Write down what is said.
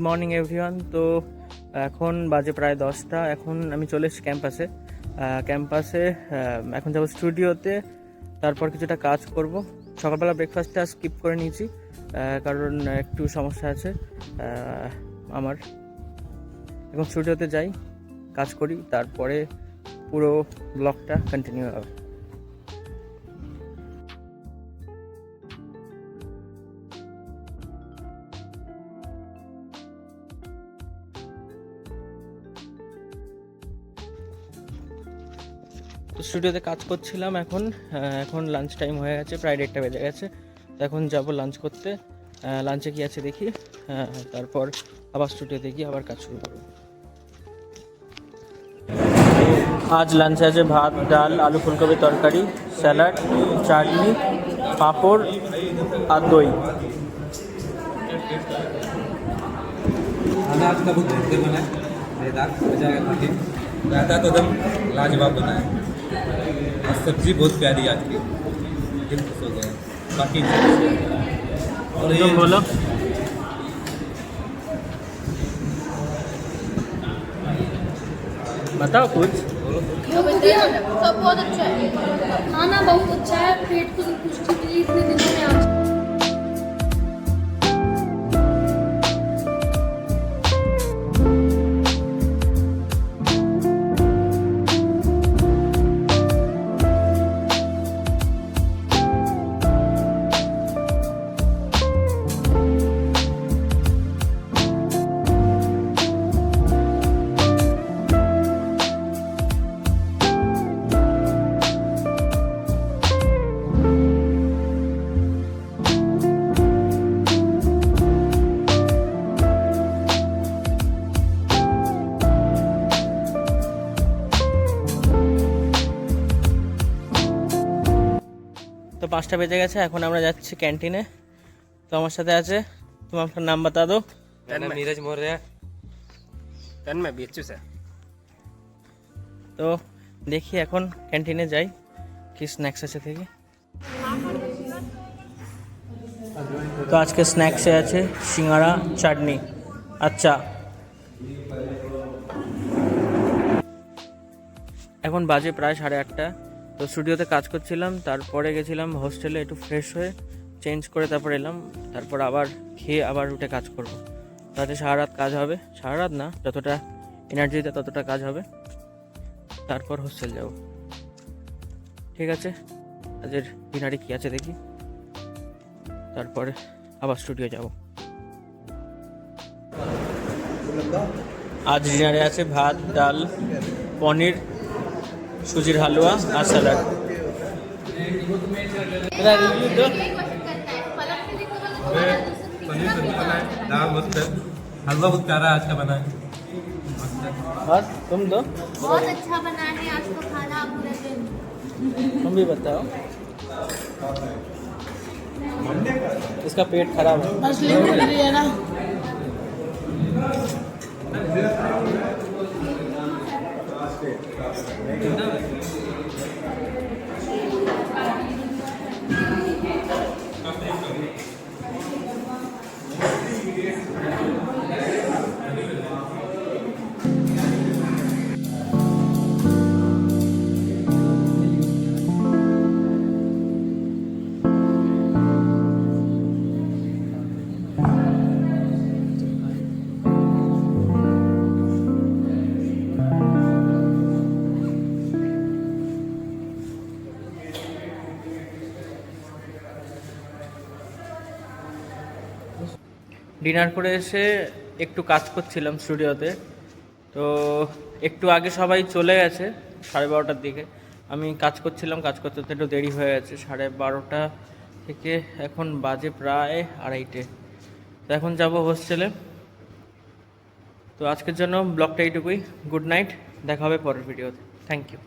Good morning everyone. তো এখন বাজে প্রায় 10টা। এখন আমি চলে এসেছি ক্যাম্পাসে। এখন যাবো স্টুডিওতে, তারপর কিছুটা কাজ করব। সকালবেলা ব্রেকফাস্টটা স্কিপ করে নিয়েছি, কারণ একটু সমস্যা আছে আমার। এখন স্টুডিওতে যাই, কাজ করি, তারপরে পুরো ব্লগটা কন্টিনিউ হবে। তো স্টুডিওতে কাজ করছিলাম, এখন লাঞ্চ টাইম হয়ে গেছে, প্রায় 1:30 বেজে গেছে। তো এখন যাব লাঞ্চ করতে। লাঞ্চে কী আছে দেখি, তারপর আবার স্টুডিওতে গিয়ে আবার কাজ শুরু করব। আজ লাঞ্চে আছে ভাত, ডাল, আলু ফুলকপির তরকারি, স্যালাড, চাটনি, পাঁপড় আর দই। खाना आज का बहुत बेहतर बना है, मज़ेदार, मजा आएगा खा के। रायता तो एकदम लाजवाब बना है और सब्जी बहुत प्यारी आज की, दिल खुश हो गया। बाकी और ये बोलो। बताओ कुछ। सब बहुत अच्छा है, खाना बहुत अच्छा है, पेट को पुष्टि मिली इतने दिनों में। आज তো 5টা বেজে গেছে, এখন আমরা যাচ্ছি ক্যান্টিনে। তো আমার সাথে আছে, তোমার আপনার নাম বাতা দো। नीरज मौर्य, मैं बीएचयू से। তো দেখি এখন ক্যান্টিনে যাই, কি স্ন্যাক্স আছে দেখি। তো আজকে স্ন্যাক্সে আছে সিঙ্গারা, চাটনি। আচ্ছা, এখন বাজে প্রায় 8:30। তো স্টুডিওতে কাজ করছিলাম, তারপরে গেছিলাম হোস্টেলে একটু ফ্রেশ হয়ে চেঞ্জ করে তারপর এলাম, তারপর আবার খেয়ে আবার উঠে কাজ করব। তাতে সারা রাত কাজ হবে, সারা রাত না, যতটা এনার্জি দিতে ততটা কাজ হবে, তারপর হোস্টেল যাব। ঠিক আছে, আজের ডিনারে কী আছে দেখি, তারপরে আবার স্টুডিও যাব। আজ ডিনারে আছে ভাত, ডাল, পনির, সুজির হালুয়া আর স্যালাড। पनीर सब्जी बना है, दाल मस्त है, हलवा बहुत प्यारा आज का बना है। और तुम दो, बहुत अच्छा बना है आज तो खाना पूरे दिन। तुम भी बताओ। इसका पेट खराब है। मछली मिल रही है ना। ডিনার করে এসে একটু কাজ করছিলাম স্টুডিওতে। তো একটু আগে সবাই চলে গেছে, 12:30টার দিকে। আমি কাজ করছিলাম, কাজ করতে করতে একটু দেরি হয়ে গেছে, 12:30 থেকে এখন বাজে প্রায় 2:30। তো এখন যাব হোস্টেলে। তো আজকের জন্য ব্লগটা এইটুকুই। গুড নাইট, দেখা হবে পরের ভিডিওতে। Thank you.